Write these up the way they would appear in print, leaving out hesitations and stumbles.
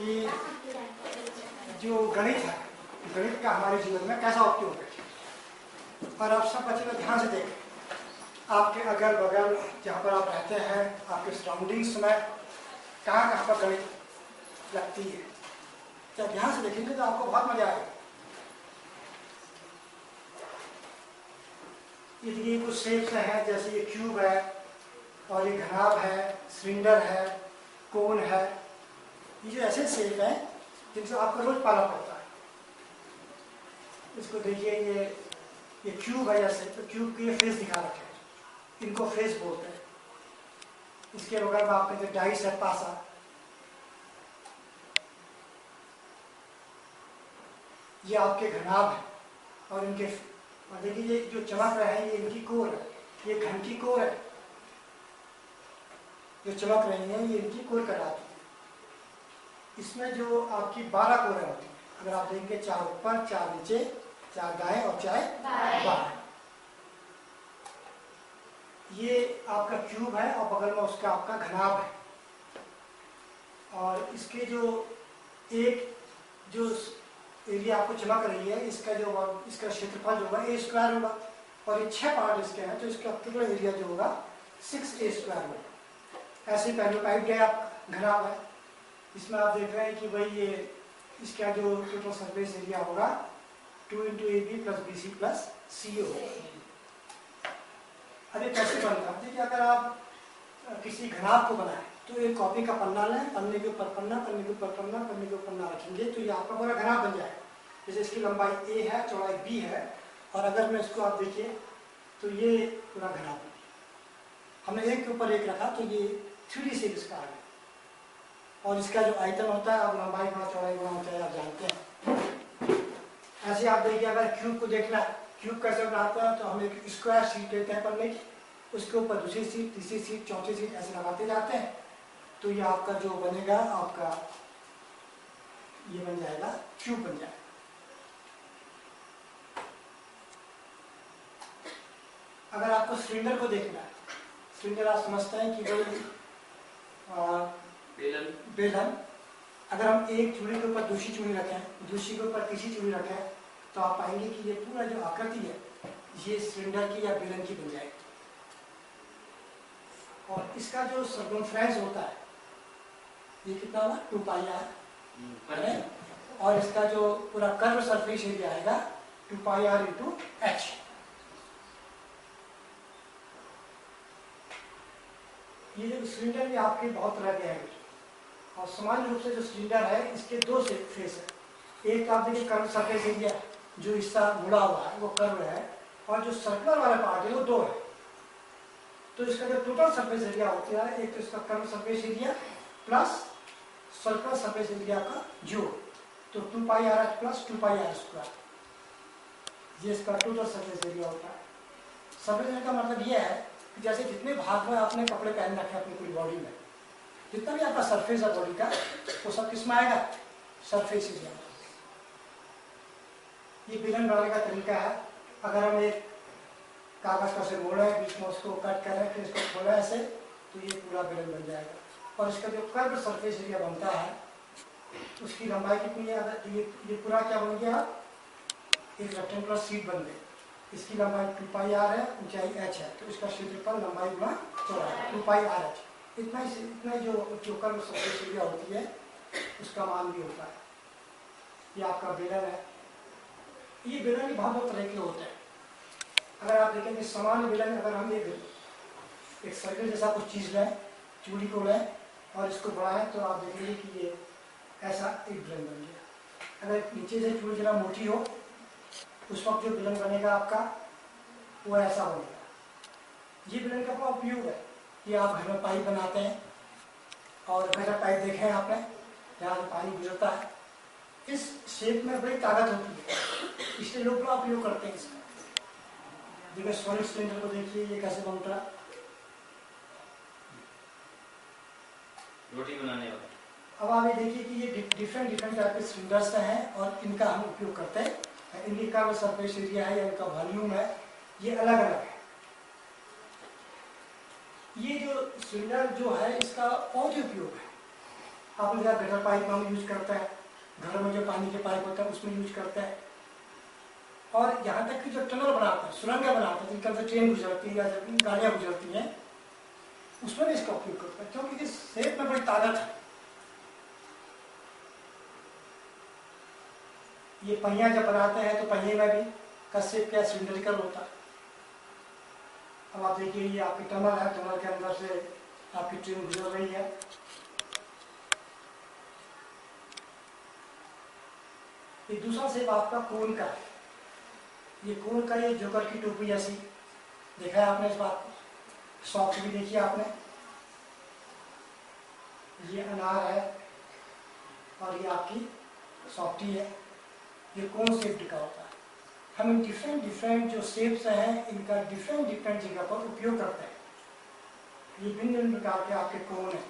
कि जो गणित है, गणित का हमारे जीवन में कैसा उपयोग है। और आप सब बच्चे लोग ध्यान से देखें, आपके अगल बगल जहाँ पर आप रहते हैं, आपके सराउंडिंग्स में कहाँ कहाँ पर गणित लगती है। जब ध्यान से देखेंगे तो आपको बहुत मजा आएगा। ये कुछ शेप्स हैं, जैसे ये क्यूब है और ये घनाभ है, सिलेंडर है, कोन है। ये जो ऐसे शेप हैं जिनसे आपको रोज पालना पड़ता है। इसको देखिए, ये क्यूब है जैसे, तो क्यूब के फेस दिखा रखे हैं, इनको फेस बोलते हैं। इसके बगल में आपके जो डाइस है, पासा, ये आपके घनाभ है और इनके, और देखिए ये जो चमक रहा है ये इनकी कोर है, ये घन की कोर है। जो चमक रही है ये इनकी कोर कहलाती है। इसमें जो आपकी 12 कोरें होती हैं, अगर आप देखेंगे 4 ऊपर, 4 नीचे, 4 दाएं और 4 बाएं। ये आपका क्यूब है और बगल में उसका आपका घनाभ है। और इसके जो एक जो एरिया आपको चमक रही है, इसका क्षेत्रफल जो होगा a² होगा, और ये 6 पार्ट इसके हैं, तो इसका टोटल एरिया जो होगा 6a² होगा। ऐसे पहले पाइप गया घनाभ है, इसमें आप देख रहे हैं कि भाई ये इसका जो टोटल सरफेस एरिया होगा 2 × AB + BC + CO होगा। अब ये कैसे बनता है? देखिए, अगर आप किसी घनाभ को बनाएं तो एक कॉपी का पन्ना लें, पन्ने के ऊपर पन्ना, पन्ने के ऊपर पन्ना, पन्ने के ऊपर पन्ना रखेंगे तो ये आपका पूरा घनाभ बन जाएगा। जैसे इसकी लंबाई A है, चौड़ाई B है, और अगर मैं इसको आप देखिए तो ये पूरा घनाभ है। हमने एक के ऊपर एक रखा तो ये 3D शेप इसका आ गया। और इसका जो आयतन होता है, अब लंबाई गुणा चौड़ाई गुणा ऊंचाई आप जानते हैं। ऐसे आप देखिए, अगर क्यूब को देखना है, क्यूब कैसे बनाता है, तो हम एक स्क्वायर शीट लेते हैं पन्ने की, उसके ऊपर दूसरी शीट, तीसरी शीट, चौथी शीट ऐसे लगाते जाते हैं, तो ये आपका जो बनेगा, आपका ये बन जाएगा, क्यूब बन जाएगा। अगर आपको सिलेंडर को देखना है, सिलेंडर आप समझते हैं कि बेलन, अगर हम एक चूड़ी के ऊपर दूसरी चूड़ी रखें, दूसरी के ऊपर तीसरी चूड़ी रखें, तो आप पाएंगे कि ये पूरा जो आकृति है ये सिलेंडर की या बेलन की बन जाएगी। और इसका जो सर्कमफ्रेंस होता है ये कितना होगा, 2πr, और इसका जो पूरा कर्व सरफेस एरिया आएगा 2πr × h। ये जो सिलेंडर भी आपके बहुत तरह के हैं, और सामान्य रूप से जो सिलेंडर है इसके 2 फेस है। एक आप देखिए कर्व सरफेस एरिया, जो हिस्सा मुड़ा हुआ है वो कर्व है, और जो सर्कुलर वाला पार्ट है वो 2 है। तो इसका जो टोटल सरफेस एरिया होता है, एक तो इसका curve surface area plus circular surface area का जोड़, तो 2πrh + 2πr², ये इसका टोटल सरफेस एरिया होता है। सरफेस एरिया का मतलब ये है कि जैसे जितने भाग में आपने कपड़े पहन रखे हैं अपनी पूरी बॉडी में, जितना भी आपका सरफेस है बॉडी का, वो सब किस में आएगा, सरफेस एरिया। ये बेलन बनाने का तरीका है। अगर हम एक कागज का से मोड़ा है, बीच में उसको कट कर रहे हैं, फिर इसको खोला ऐसे, तो ये पूरा बेलन बन जाएगा। और इसका जो कर्व सरफेस एरिया बनता है उसकी लंबाई कितनी है, अगर ये पूरा क्या बन गया, एक रेक्टेंगुलर शीट बन गई। इसकी लंबाई 2πr है, ऊंचाई h है, तो इसका क्षेत्रफल लंबाई गुणा चौड़ाई 2πrh। इतना जो कर्व सरफेस एरिया होती है उसका मान भी होता है। ये आपका बेलन है। ये बेलन भी बहुत तरह के होते हैं। अगर आप देखेंगे सामान्य बेलन, अगर हम एक सर्कल जैसा कुछ चीज लें, चूड़ी को लें और इसको बढ़ाएं, तो आप देखेंगे कि ये ऐसा एक बेलन बन गया। अगर नीचे से चूड़ी जरा मोटी हो, उस वक्त जो बेलन बनेगा आपका वो ऐसा बनेगा। ये बेलन का अपना उपयोग है। ये आप घर में पाइप बनाते हैं, और गटर पाइप देखे हैं आपने, जहाँ से पानी गुजरता है, इस शेप में बड़ी ताकत होती है, इसलिए लोग बड़ा उपयोग करते हैं इसका। देखिए सॉलिड सिलेंडर को देखिए, ये कैसे बनता है, रोटी बनाने वाला। अब आप ये देखिए कि ये डिफरेंट टाइप के सिलेंडर्स हैं, और इनका हम उपयोग करते हैं। इनकी कर्व सरफेस एरिया है या इनका वॉल्यूम है, ये अलग अलग है। ये जो सिलेंडर जो है इसका बहुत ही उपयोग है। आपने देखा गटर पाइप में हम यूज करते हैं, घरों में जो पानी के पाइप होता है उसमें यूज करते हैं। और यहाँ तक कि जो टनल बनाते हैं, सुरंगें बनाते हैं, जिनके अंदर ट्रेन गुजरती है या गाड़ियाँ गुजरती हैं, उसमें भी इसका उपयोग करते हैं, क्योंकि इस शेप में बड़ी ताकत है। ये पहिया जब बनाते हैं तो पहिए में भी का शेप क्या सिलिंड्रिकल होता है। अब आप देखिए ये आपकी टनल है, टनल के अंदर से आपकी ट्रेन गुजर रही है। ये दूसरा शेप आपका कोन का है। ये कोन का ये जोकर की टोपी जैसी देखा है आपने इस बात को। सॉफ्ट भी देखिए आपने, ये अनार है और ये आपकी सॉफ्टी है। ये कौन शेप का होता है। हम इन डिफरेंट जो शेप्स हैं इनका डिफरेंट जगह पर उपयोग करते हैं। ये भिन्न प्रकार के आपके कोन हैं।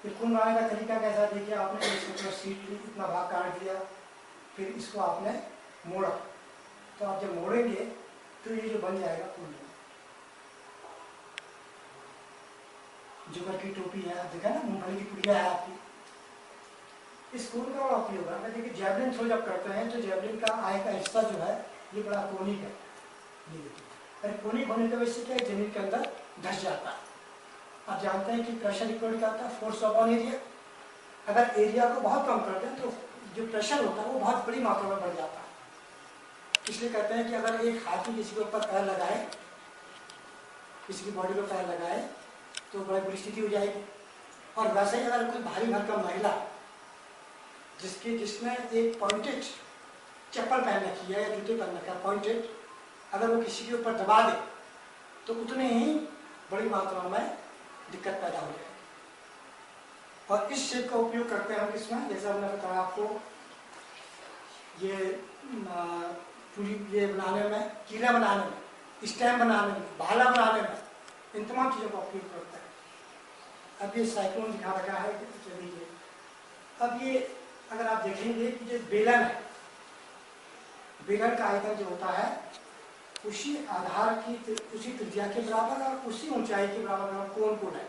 ये कोन बनाने का तरीका कैसा देखिए आपने, इसको सीट ली, इतना भाग काट दिया, फिर इसको आपने मोड़ा, तो आप जब मोड़ेंगे तो ये जो बन जाएगा कोन। जोकर की टोपी है, आप देखा ना, मूंगफली की पुड़िया है आपकी। इस कोन का बड़ा उपयोग है। देखिए जैवलिन थ्रो जब करते हैं तो जैवलिन का आय का हिस्सा जो है ये बड़ा कोनिक है। ये देखिए, अरे कोनिक होने की वजह से क्या है, जमीन के अंदर धस जाता है। आप जानते हैं कि प्रेशर इक्वल क्या होता है, फोर्स अपॉन एरिया। अगर एरिया को बहुत कम कर दें तो जो प्रेशर होता है वो बहुत बड़ी मात्रा में बढ़ जाता है। इसलिए कहते हैं कि अगर एक हाथी किसी के ऊपर पैर लगाए, किसी की बॉडी पर पैर लगाए तो बड़ी बुरी स्थिति हो जाएगी। और वैसे ही अगर कोई भारी भरकम महिला जिसने एक पॉइंटेड चप्पल पहन रखी है या जूते पहन रखा है पॉइंटेड, अगर वो किसी के ऊपर दबा दे तो उतने ही बड़ी मात्रा में दिक्कत पैदा हो जाएगी। और इस शेप का उपयोग करते हैं हम किसमें, जैसे हमने बताया आपको, ये पूरी ये बनाने में, कीला बनाने में, स्टैम्प बनाने में, भाला बनाने में, इन तमाम चीज़ों का उपयोग करते हैं। अब ये साइक्लोन दिखा रखा है, चलिए अब ये अगर आप देखेंगे कि जो बेलन है, बेलन का आयतन जो होता है उसी आधार की, उसी त्रिज्या के बराबर और उसी ऊंचाई के बराबर कोण को है,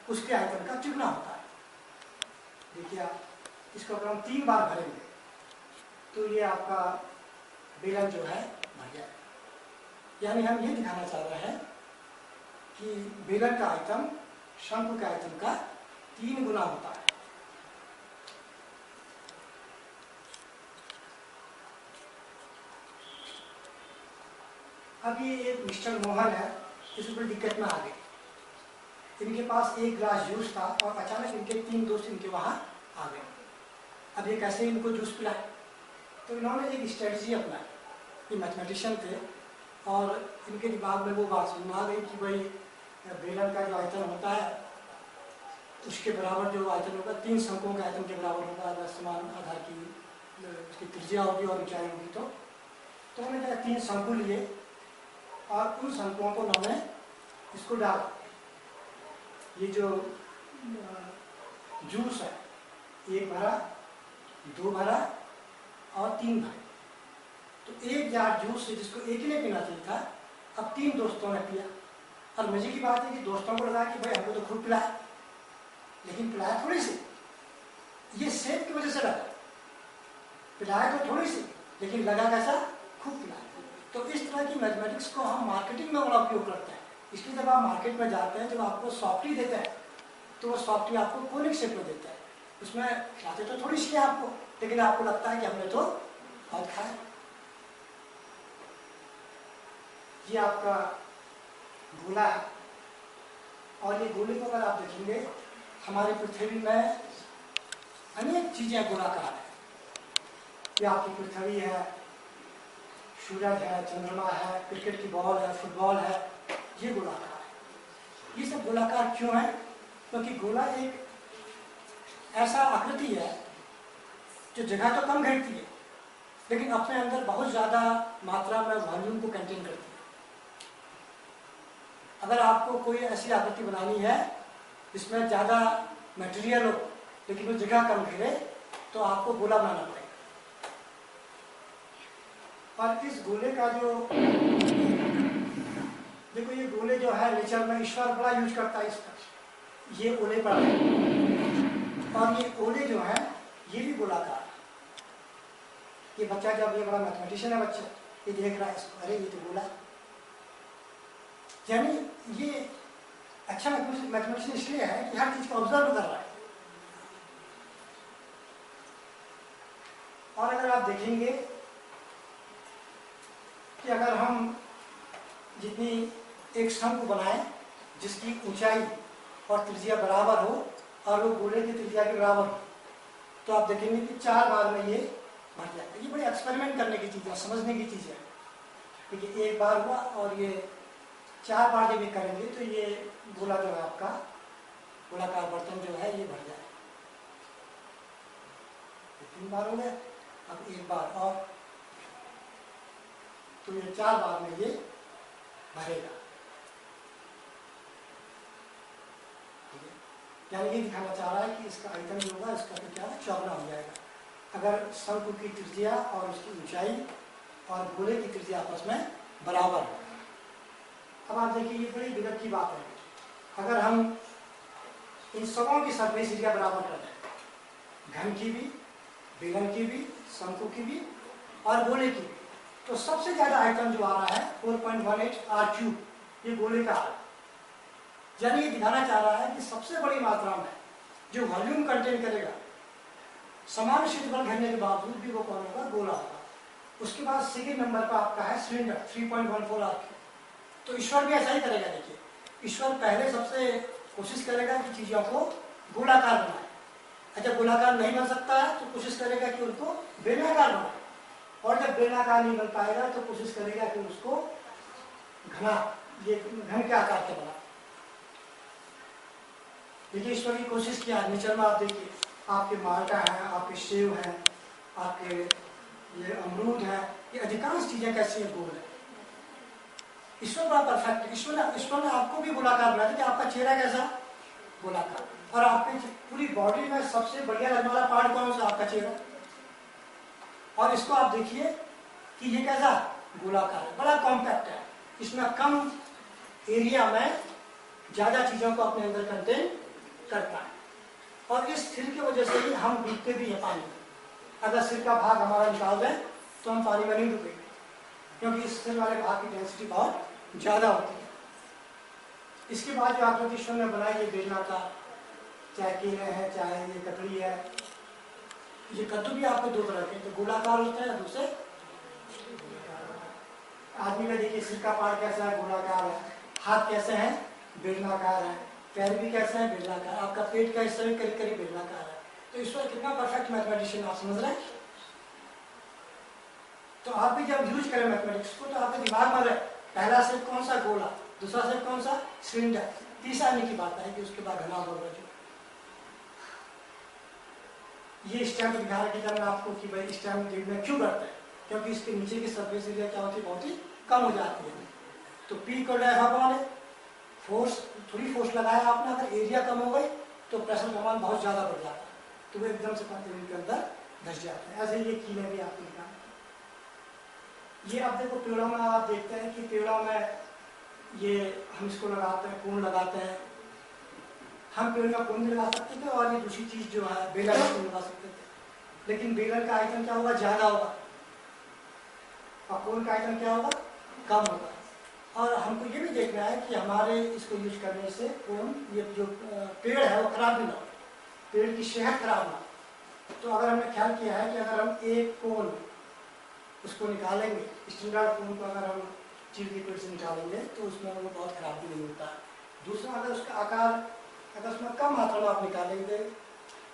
उसके आयतन का चुगना होता है। देखिए आप इसको अगर हम 3 बार भरेंगे तो ये आपका बेलन जो है भर जाएगा। यानी हम ये दिखाना चाह रहे हैं कि बेलन का आयतन शंकु के आयतन का 3 गुना होता है। अब ये एक मिस्टर मोहन है, इस ऊपर दिक्कत में आ गए। इनके पास एक गिलास जूस था और अचानक इनके 3 दोस्त इनके वहाँ आ गए। अब ये कैसे इनको जूस पिलाए, तो इन्होंने एक स्ट्रेटजी अपनाई। ये मैथमेटिशियन थे और इनके दिमाग में वो बात सुन आ गई कि भाई बेलन का जो आयतन होता है उसके बराबर जो आयतन होगा 3 शंकुओं के आयतन के बराबर होगा अगर समान आधार की उसकी त्रिज्या होगी और ऊंचाई होगी। तो उन्होंने क्या 3 शंकु लिए और उन शंकुओं को उन्होंने इसको डाला। ये जो जूस है 1 भरा, 2 भरा और 3 भरे। तो 1 जार जूस से जिसको एक ही ने पीना चाहिए था, अब 3 दोस्तों ने पिया। और मजे की बात है कि दोस्तों को लगा कि भाई हमको तो खूब पिलाया, लेकिन पिलाया थोड़ी सी, ये सेब की वजह से लगा। पिलाया तो थोड़ी सी, लेकिन लगा कैसा, खूब पिलाया। तो इस तरह की मैथमेटिक्स को हम मार्केटिंग में बड़ा उपयोग करते हैं। इसलिए जब आप मार्केट में जाते हैं, जब आपको सॉफ्टी देते हैं तो वो सॉफ्टी आपको कोनिक शेप में देता है। उसमें खिलाते तो थोड़ी सी है आपको, लेकिन आपको लगता है कि हमने तो बहुत खाया। ये आपका गोला है और ये गोले को अगर आप देखेंगे, हमारी पृथ्वी में अनेक चीजें गोलाकार है। ये आपकी पृथ्वी है, सूरज है, चंद्रमा है, क्रिकेट की बॉल है, फुटबॉल है, ये गोलाकार है। ये सब गोलाकार क्यों है? क्योंकि गोला एक ऐसा आकृति है जो जगह तो कम घेरती है, लेकिन अपने अंदर बहुत ज्यादा मात्रा में वॉल्यूम को कंटेन करती है। अगर आपको कोई ऐसी आकृति बनानी है जिसमें ज्यादा मटेरियल हो लेकिन वो जगह कम घेरे, तो आपको गोला बनाना पड़ेगा। और इस गोले का जो देखो ये गोले जो है नेचर में ईश्वर बड़ा यूज करता है इसका, ये ओले पर है और ये ओले जो है ये भी गोलाकार। ये बच्चा जब, ये बड़ा मैथमेटिशियन है बच्चा, ये देख रहा है इसको, अरे ये तो गोला, यानी ये अच्छा मैथमेटिशियन इसलिए है कि हर चीज को ऑब्जर्व कर रहा है। और अगर आप देखेंगे कि अगर हम जितनी एक शंकु बनाएं जिसकी ऊंचाई और त्रिज्या बराबर हो और वो गोले की त्रिज्या के बराबर हो, तो आप देखेंगे कि 4 बार में ये बढ़ जाएगा। ये बड़ी एक्सपेरिमेंट करने की चीज़ है, समझने की चीज़ है। देखिए एक बार हुआ और ये 4 बार जब ये करेंगे तो ये गोला जो है आपका गोलाकार बर्तन जो है ये बढ़ जाएगा। 3 बार हो गए, अब एक बार और, तो ये 4 बार में ये भरेगा। ठीक है, यानी ये दिखाना चाह रहा है कि इसका आयतन जो होगा इसका तो क्या चौगुना हो जाएगा अगर शंकु की त्रिज्या और उसकी ऊंचाई और गोले की त्रिज्या आपस में बराबर है। अब आप देखिए ये बड़ी दिक्कत की बात है, अगर हम इन सबों की सरफेस एरिया बराबर कर दें, घन की भी, बेलन की भी, शंकु की भी और गोले की भी, तो सबसे ज्यादा आयतन जो आ रहा है 4.18 r3, ये गोले का है। यानी ये दिखाना चाह रहा है कि सबसे बड़ी मात्रा में जो वॉल्यूम कंटेन करेगा, समान क्षेत्रफल घेरने के बावजूद भी वो कौन होगा, गोला होगा। उसके बाद सेकेंड नंबर पर आपका है सिलेंडर 3.14 r3। तो ईश्वर भी ऐसा ही करेगा। देखिए ईश्वर पहले सबसे कोशिश करेगा कि चीजों को गोलाकार बनाए। अच्छा गोलाकार नहीं बन सकता है तो कोशिश करेगा कि उनको बेलनाकार बनाए, और जब बेलनाकार नहीं बन पाएगा तो कोशिश करेगा कि उसको घना, ये घन के आकार के बना। देखिए ईश्वर की कोशिश किया नेचर में। आप देखिए आपके माल्टा है, आपके सेब हैं, आपके ये अमरूद है, ये अधिकांश चीजें कैसी है, गोल है। ईश्वर बड़ा परफेक्ट है। ईश्वर ने आपको भी गोलाकार बनाया कि आपका चेहरा कैसा, गोलाकार, और आपकी पूरी बॉडी में सबसे बढ़िया लगने वाला पार्ट कौन सा, आपका चेहरा। और इसको आप देखिए कि ये कैसा गोलाकार है, बड़ा कॉम्पैक्ट है, इसमें कम एरिया में ज्यादा चीजों को अपने अंदर कंटेन करता है। और इस सिर की वजह से ही हम डूबते भी हैं पानी में। अगर सिर का भाग हमारा निकाल दें तो हम पानी में नहीं डूबेंगे, क्योंकि इस सिर वाले भाग की डेंसिटी बहुत ज्यादा होती है। इसके बाद जो आकृति ईश्वर ने बनाई, ये बेलनाकार, चाहे केले है, चाहे ये ककड़ी है, ये कद्दू भी आपको 2 तरह के, तो गोलाकार होता है, दूसरे आदमी का देखिए सिर का पार्ट कैसा है, गोलाकार है, हाथ कैसे हैं, बेलनाकार है, पैर भी कैसे हैं, बेलनाकार, आपका पेट का हिस्सा भी करीब करीब बेलनाकार है। तो ईश्वर कितना परफेक्ट मैथमेटिशियन, आप समझ रहे हैं। तो आप भी जब यूज करें मैथमेटिक्स को तो आपके दिमाग में रहे पहला सेप कौन सा, गोला, दूसरा सेप कौन सा, सिलेंडर, तीसरा आने की बात है कि उसके बाद घना होगा। जो ये स्टैम्प दिखा रखी था आपको कि भाई स्टैम्प गिरना क्यों करता है, क्योंकि इसके नीचे की सरफेस एरिया क्या होती है, बहुत ही कम हो जाती है। तो पी को डायफार्म है, फोर्स, थोड़ी फोर्स लगाया आपने, अगर एरिया कम हो गई तो प्रेशर का मान बहुत ज्यादा बढ़ जाता है, तो वो एकदम से कंटेनर के अंदर धस जाता है। ऐसे ये कीले भी आपको दिखा, ये अब देखो पेड़ों में आप देखते हैं कि पेड़ों में ये हम इसको लगाते हैं, कोन लगाते हैं, हम पेड़ का कोन भी लगा सकते थे और ये दूसरी चीज जो है बेलर को लगा सकते थे, लेकिन बेलर का आयतन क्या होगा, ज्यादा होगा, और कोन का आयतन क्या होगा, कम होगा। और हमको ये भी देखना है कि हमारे इसको यूज करने से कोन, ये जो पेड़ है वो खराब भी ना हो, पेड़ की सेहत खराब ना हो। तो अगर हमने ख्याल किया है कि अगर हम एक कोन उसको निकालेंगे, स्टैंडर्ड कोन को अगर हम चीड़ के पेड़ से निकालेंगे तो उसमें वो बहुत खराब भी नहीं होता है। दूसरा, अगर उसका आकार अगर उसमें कम मात्रा में आप निकालेंगे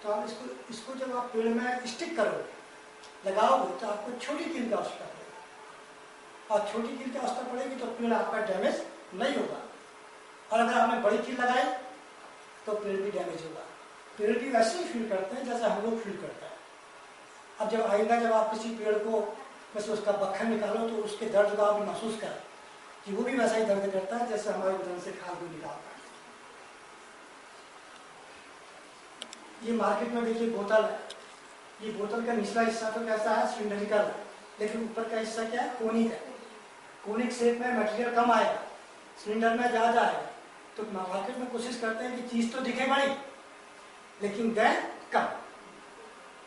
तो आप इसको जब आप पेड़ में स्टिक करोगे, लगाओगे, तो आपको छोटी कील की आवश्यकता पड़ेगी, और छोटी कील की आवश्यकता पड़ेगी तो पेड़ आपका डैमेज नहीं होगा। और अगर आपने बड़ी कील लगाई तो पेड़ भी डैमेज होगा। पेड़ भी वैसे ही फील करते हैं जैसे हम लोग फील करते हैं। अब जब आइंदा जब आप किसी पेड़ को वैसे उसका बखर निकालो तो उसके दर्द को आप महसूस करें कि वो भी वैसा ही दर्द करता है जैसे हमारे बदन से खाल को निकालता है। ये मार्केट में देखिए बोतल है, ये बोतल का निचला हिस्सा तो कैसा है, सिलिंड्रिकल है, लेकिन ऊपर का हिस्सा क्या है, कोनिक है। कोनिक शेप में मटेरियल कम आएगा, सिलेंडर में जा जाएगा। तो मार्केट में कोशिश करते हैं कि चीज़ तो दिखे बड़ी लेकिन दे कम,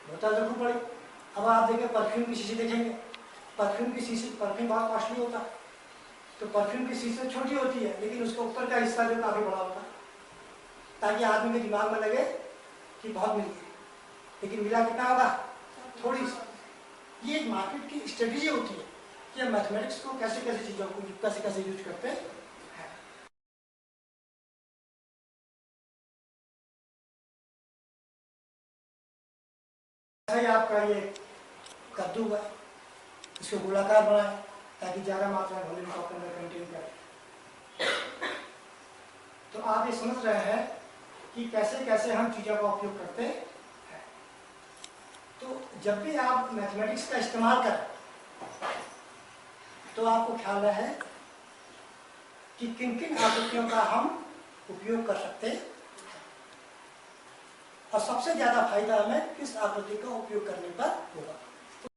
बोतल देखो बड़ी। अब आप देखें परफ्यूम की शीशी देखेंगे, परफ्यूम की शीशी, परफ्यूम बहुत कॉस्टली होता है, तो परफ्यूम की शीशी छोटी होती है लेकिन उसका ऊपर का हिस्सा जो काफ़ी बड़ा होता है, ताकि आदमी के दिमाग में लगे कि बहुत मिल गई, लेकिन मिला कितना होगा, थोड़ी सी। ये एक मार्केट की स्ट्रेटेजी होती है कि हम मैथमेटिक्स को कैसे कैसे चीज़ों को कैसे कैसे यूज करते हैं। ऐसा ही आपका ये कद्दू है, इसको गोलाकार बनाए ताकि ज़्यादा मात्रा में वॉल्यूम को अपने अंदर कंटेन करे। तो आप ये समझ रहे हैं कि कैसे कैसे हम चीज़ों का उपयोग करते हैं। तो जब भी आप मैथमेटिक्स का इस्तेमाल करें तो आपको ख्याल रहे कि किन किन आकृतियों का हम उपयोग कर सकते हैं और सबसे ज़्यादा फायदा हमें किस आकृति का उपयोग करने पर होगा।